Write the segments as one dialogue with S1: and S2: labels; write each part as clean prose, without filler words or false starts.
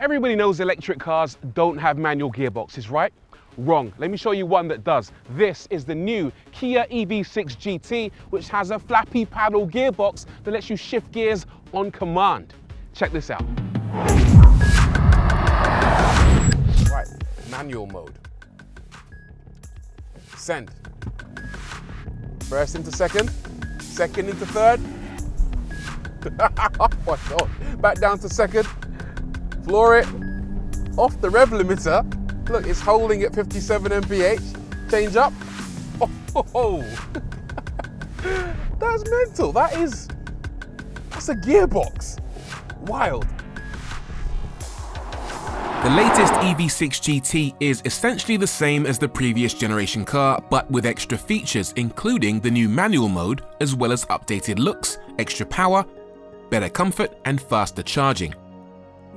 S1: Everybody knows electric cars don't have manual gearboxes, right? Wrong. Let me show you one that does. This is the new Kia EV6 GT, which has a flappy paddle gearbox that lets you shift gears on command. Check this out. Right, manual mode. Send. First into second, second into third. Oh my God. Back down to second. Floor it. Off the rev limiter. Look, it's holding at 57 mph. Change up. Oh. That's mental. That's a gearbox. Wild.
S2: The latest EV6 GT is essentially the same as the previous generation car, but with extra features, including the new manual mode, as well as updated looks, extra power, better comfort, and faster charging.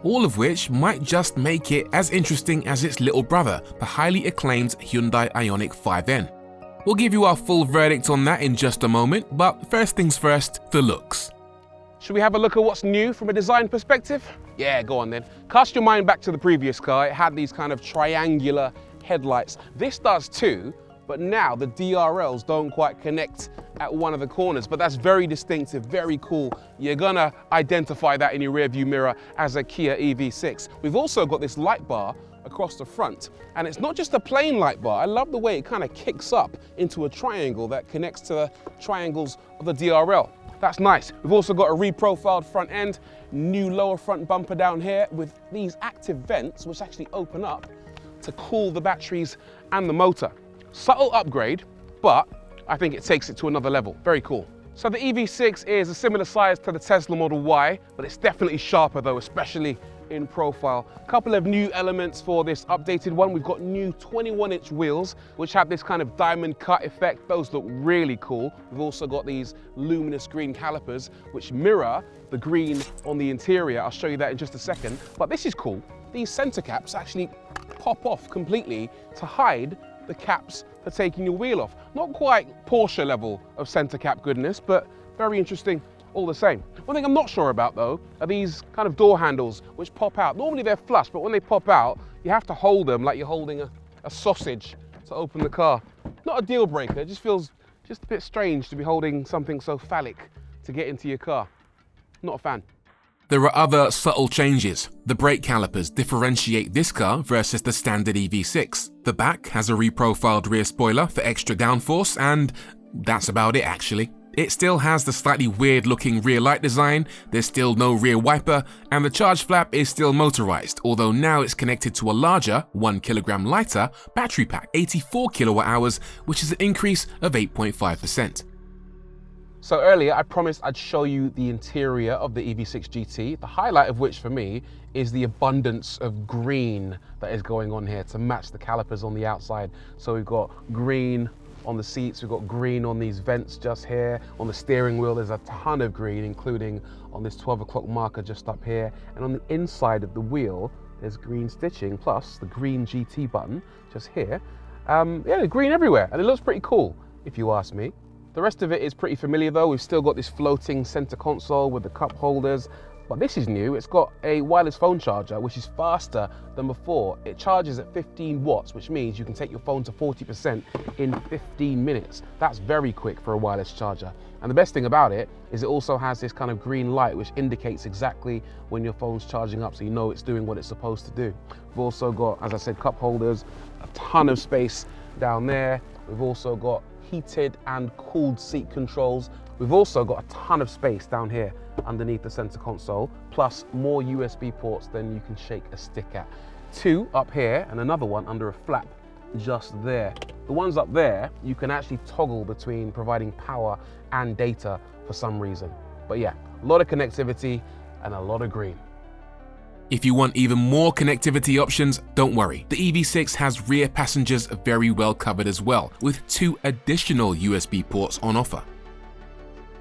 S2: All of which might just make it as interesting as its little brother, the highly acclaimed Hyundai Ioniq 5N. We'll give you our full verdict on that in just a moment, but first things first, the looks.
S1: Should we have a look at what's new from a design perspective? Yeah, go on then. Cast your mind back to the previous car. It had these kind of triangular headlights. This does too, but now the DRLs don't quite connect at one of the corners, but that's very distinctive, very cool. You're gonna identify that in your rearview mirror as a Kia EV6. We've also got this light bar across the front, and it's not just a plain light bar. I love the way it kind of kicks up into a triangle that connects to the triangles of the DRL. That's nice. We've also got a reprofiled front end, new lower front bumper down here with these active vents which actually open up to cool the batteries and the motor. Subtle upgrade, but I think it takes it to another level. Very cool. So the EV6 is a similar size to the Tesla Model Y, but it's definitely sharper though, especially in profile. A couple of new elements for this updated one. We've got new 21-inch wheels, which have this kind of diamond cut effect. Those look really cool. We've also got these luminous green calipers, which mirror the green on the interior. I'll show you that in just a second. But this is cool. These center caps actually pop off completely to hide the caps for taking your wheel off. Not quite Porsche level of center cap goodness, but very interesting all the same. One thing I'm not sure about though are these kind of door handles which pop out. Normally they're flush, but when they pop out, you have to hold them like you're holding a sausage to open the car. Not a deal breaker, it just feels just a bit strange to be holding something so phallic to get into your car. Not a fan.
S2: There are other subtle changes. The brake calipers differentiate this car versus the standard EV6. The back has a reprofiled rear spoiler for extra downforce, and that's about it actually. It still has the slightly weird looking rear light design, there's still no rear wiper, and the charge flap is still motorized, although now it's connected to a larger, 1 kilogram lighter, battery pack, 84 kilowatt hours, which is an increase of 8.5%.
S1: So earlier I promised I'd show you the interior of the EV6 GT, the highlight of which for me is the abundance of green that is going on here to match the calipers on the outside. So we've got green on the seats, we've got green on these vents just here. On the steering wheel there's a ton of green, including on this 12 o'clock marker just up here. And on the inside of the wheel there's green stitching, plus the green GT button just here. Yeah, green everywhere, and it looks pretty cool if you ask me. The rest of it is pretty familiar though. We've still got this floating center console with the cup holders, but this is new. It's got a wireless phone charger, which is faster than before. It charges at 15 watts, which means you can take your phone to 40% in 15 minutes. That's very quick for a wireless charger. And the best thing about it is it also has this kind of green light, which indicates exactly when your phone's charging up, so you know it's doing what it's supposed to do. We've also got, as I said, cup holders, a ton of space down there. We've also got heated and cooled seat controls. We've also got a ton of space down here underneath the center console, plus more USB ports than you can shake a stick at. 2 up here and another one under a flap just there. The ones up there, you can actually toggle between providing power and data for some reason. But yeah, a lot of connectivity and a lot of green.
S2: If you want even more connectivity options, don't worry. The EV6 has rear passengers very well covered as well, with 2 additional USB ports on offer.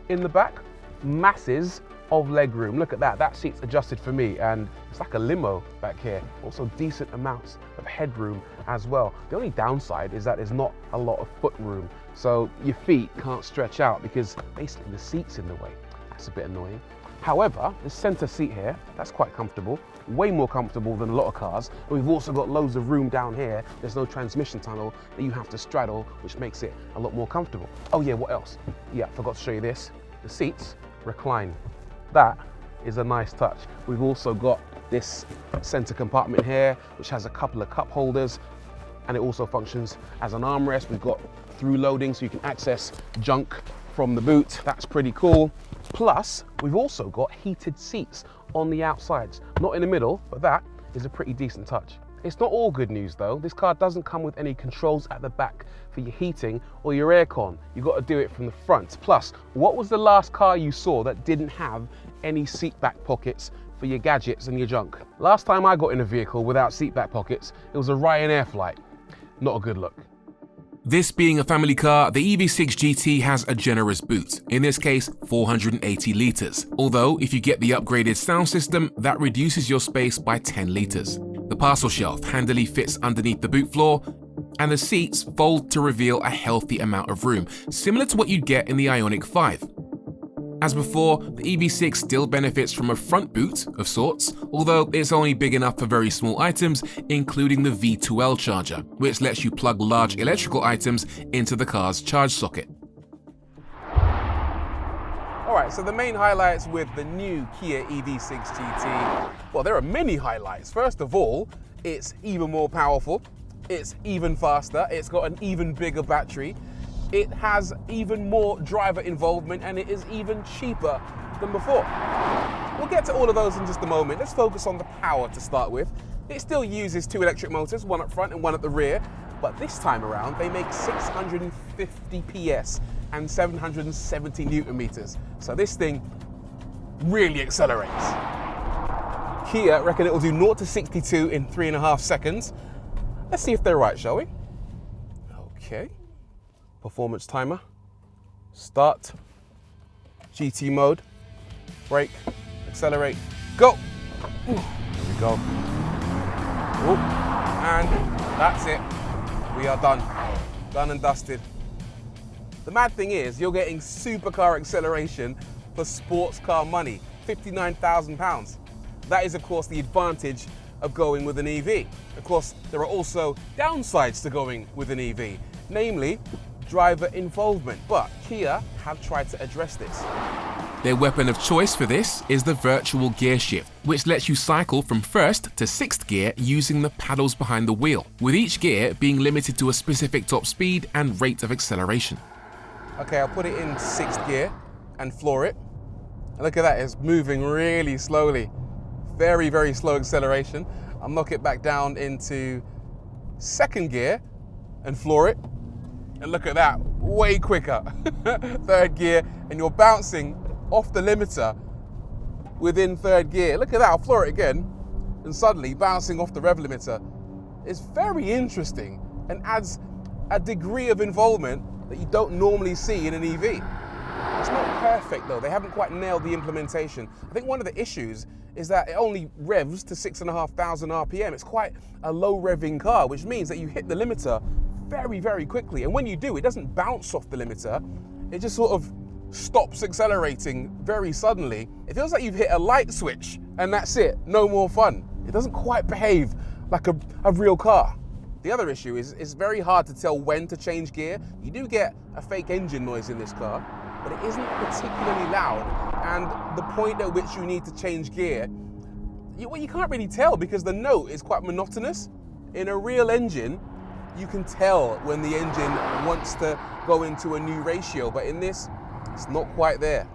S1: In the back, masses of legroom. Look at that, that seat's adjusted for me, and it's like a limo back here. Also decent amounts of headroom as well. The only downside is that there's not a lot of foot room, so your feet can't stretch out because basically the seat's in the way. That's a bit annoying. However, the center seat here, that's quite comfortable, way more comfortable than a lot of cars. And we've also got loads of room down here. There's no transmission tunnel that you have to straddle, which makes it a lot more comfortable. Oh yeah, what else? Yeah, I forgot to show you this. The seats recline. That is a nice touch. We've also got this center compartment here, which has a couple of cup holders, and it also functions as an armrest. We've got through loading, so you can access junk from the boot. That's pretty cool. Plus, we've also got heated seats on the outsides. Not in the middle, but that is a pretty decent touch. It's not all good news though. This car doesn't come with any controls at the back for your heating or your aircon. You've got to do it from the front. Plus, what was the last car you saw that didn't have any seat back pockets for your gadgets and your junk? Last time I got in a vehicle without seat back pockets, it was a Ryanair flight. Not a good look.
S2: This being a family car, the EV6 GT has a generous boot, in this case 480 litres, although if you get the upgraded sound system, that reduces your space by 10 litres. The parcel shelf handily fits underneath the boot floor, and the seats fold to reveal a healthy amount of room, similar to what you'd get in the Ioniq 5. As before, the EV6 still benefits from a front boot of sorts, although it's only big enough for very small items, including the V2L charger, which lets you plug large electrical items into the car's charge socket.
S1: Alright, so the main highlights with the new Kia EV6 GT, well, there are many highlights. First of all, it's even more powerful, it's even faster, it's got an even bigger battery, it has even more driver involvement, and it is even cheaper than before. We'll get to all of those in just a moment. Let's focus on the power to start with. It still uses 2 electric motors, one up front and one at the rear, but this time around they make 650 PS and 770 Newton meters. So this thing really accelerates. Kia reckon it will do 0 to 62 in 3.5 seconds. Let's see if they're right, shall we? Okay. Performance timer, start, GT mode, brake, accelerate, go. There we go. Ooh. And that's it. We are done. Done and dusted. The mad thing is, you're getting supercar acceleration for sports car money, £59,000. That is, of course, the advantage of going with an EV. Of course, there are also downsides to going with an EV, namely driver involvement, but Kia have tried to address this.
S2: Their weapon of choice for this is the virtual gear shift, which lets you cycle from 1st to 6th gear using the paddles behind the wheel, with each gear being limited to a specific top speed and rate of acceleration.
S1: Okay, I'll put it in 6th gear and floor it. And look at that, it's moving really slowly. Very, very slow acceleration. I'll knock it back down into 2nd gear and floor it. And look at that, way quicker. 3rd gear, and you're bouncing off the limiter within 3rd gear. Look at that, I'll floor it again, and suddenly bouncing off the rev limiter. It's very interesting and adds a degree of involvement that you don't normally see in an EV. It's not perfect though, they haven't quite nailed the implementation. I think one of the issues is that it only revs to 6,500 RPM. It's quite a low revving car, which means that you hit the limiter very, very quickly. And when you do, it doesn't bounce off the limiter. It just sort of stops accelerating very suddenly. It feels like you've hit a light switch and that's it, no more fun. It doesn't quite behave like a real car. The other issue is it's very hard to tell when to change gear. You do get a fake engine noise in this car, but it isn't particularly loud. And the point at which you need to change gear, you can't really tell because the note is quite monotonous. In a real engine, you can tell when the engine wants to go into a new ratio, but in this, it's not quite there.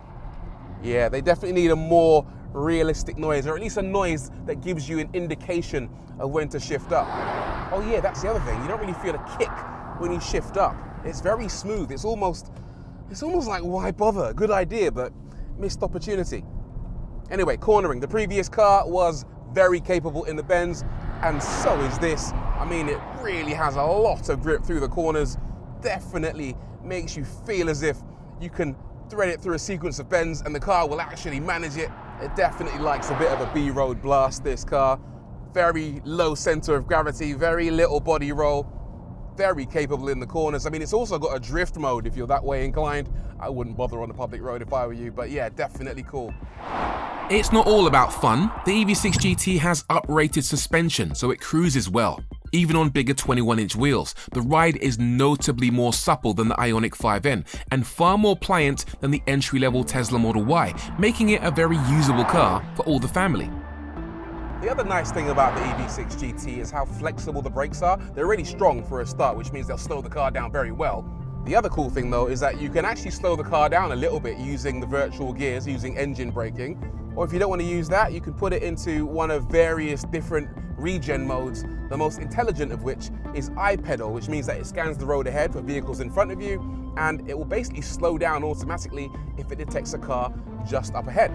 S1: Yeah, they definitely need a more realistic noise, or at least a noise that gives you an indication of when to shift up. Oh yeah, that's the other thing. You don't really feel a kick when you shift up. It's very smooth. It's almost like, why bother? Good idea, but missed opportunity. Anyway, cornering. The previous car was very capable in the bends, and so is this. I mean, it really has a lot of grip through the corners. Definitely makes you feel as if you can thread it through a sequence of bends and the car will actually manage it. It definitely likes a bit of a B-road blast, this car. Very low center of gravity, very little body roll, very capable in the corners. I mean, it's also got a drift mode if you're that way inclined. I wouldn't bother on the public road if I were you, but yeah, definitely cool.
S2: It's not all about fun. The EV6 GT has up-rated suspension, so it cruises well. Even on bigger 21-inch wheels, the ride is notably more supple than the Ioniq 5N and far more pliant than the entry-level Tesla Model Y, making it a very usable car for all the family.
S1: The other nice thing about the EV6 GT is how flexible the brakes are. They're really strong for a start, which means they'll slow the car down very well. The other cool thing though is that you can actually slow the car down a little bit using the virtual gears, using engine braking. Or if you don't want to use that, you can put it into one of various different regen modes, the most intelligent of which is iPedal, which means that it scans the road ahead for vehicles in front of you, and it will basically slow down automatically if it detects a car just up ahead.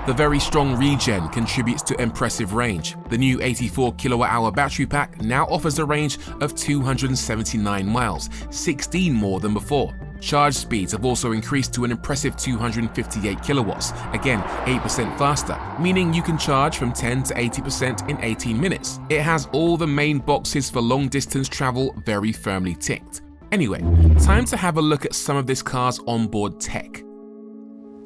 S2: The very strong regen contributes to impressive range. The new 84 kWh battery pack now offers a range of 279 miles, 16 more than before. Charge speeds have also increased to an impressive 258 kilowatts, again 8% faster, meaning you can charge from 10 to 80% in 18 minutes. It has all the main boxes for long distance travel very firmly ticked. Anyway, time to have a look at some of this car's onboard tech.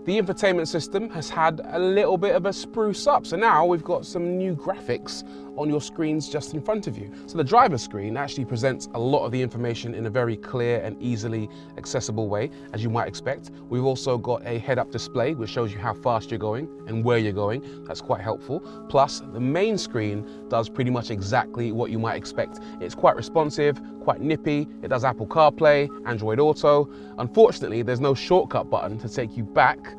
S1: The infotainment system has had a little bit of a spruce up, so now we've got some new graphics on your screens just in front of you. So the driver's screen actually presents a lot of the information in a very clear and easily accessible way, as you might expect. We've also got a head-up display which shows you how fast you're going and where you're going. That's quite helpful. Plus, the main screen does pretty much exactly what you might expect. It's quite responsive, quite nippy. It does Apple CarPlay, Android Auto. Unfortunately, there's no shortcut button to take you back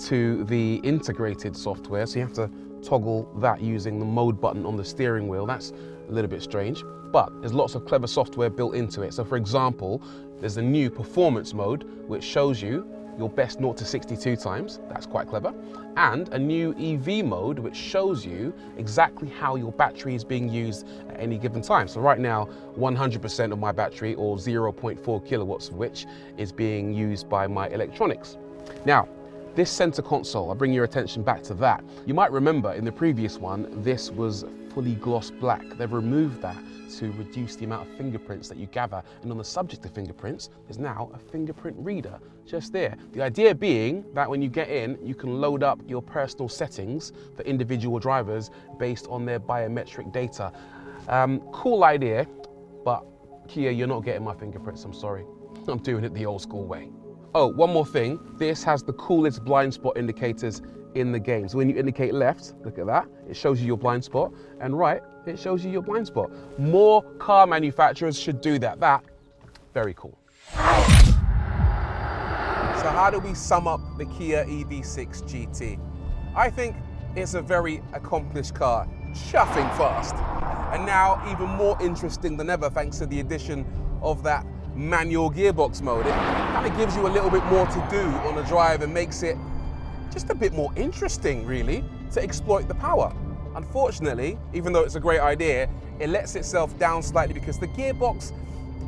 S1: to the integrated software, so you have to toggle that using the mode button on the steering wheel. That's a little bit strange, but there's lots of clever software built into it. So for example, there's a new performance mode which shows you your best 0 to 62 times. That's quite clever. And a new EV mode which shows you exactly how your battery is being used at any given time. So right now, 100% of my battery, or 0.4 kilowatts of which, is being used by my electronics. Now, this center console, I'll bring your attention back to that. You might remember in the previous one, this was fully gloss black. They've removed that to reduce the amount of fingerprints that you gather. And on the subject of fingerprints, there's now a fingerprint reader just there. The idea being that when you get in, you can load up your personal settings for individual drivers based on their biometric data. Cool idea, but Kia, you're not getting my fingerprints, I'm sorry. I'm doing it the old school way. Oh, one more thing. This has the coolest blind spot indicators in the game. So when you indicate left, look at that, it shows you your blind spot, and right, it shows you your blind spot. More car manufacturers should do that. Very cool. So how do we sum up the Kia EV6 GT? I think it's a very accomplished car, chuffing fast, and now even more interesting than ever thanks to the addition of that manual gearbox mode. It kind of gives you a little bit more to do on the drive and makes it just a bit more interesting, really, to exploit the power. Unfortunately, even though it's a great idea, it lets itself down slightly because the gearbox,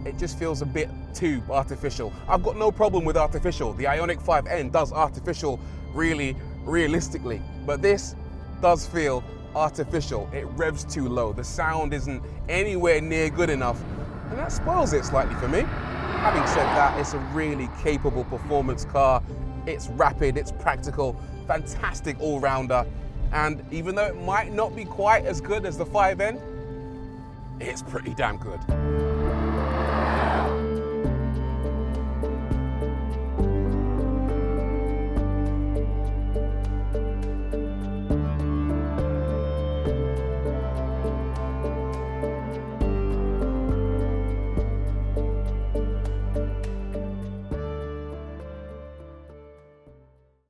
S1: it just feels a bit too artificial. I've got no problem with artificial. The Ioniq 5N does artificial really realistically, but this does feel artificial. It revs too low. The sound isn't anywhere near good enough, and that spoils it slightly for me. Having said that, it's a really capable performance car. It's rapid, it's practical, fantastic all-rounder, and even though it might not be quite as good as the 5N, it's pretty damn good.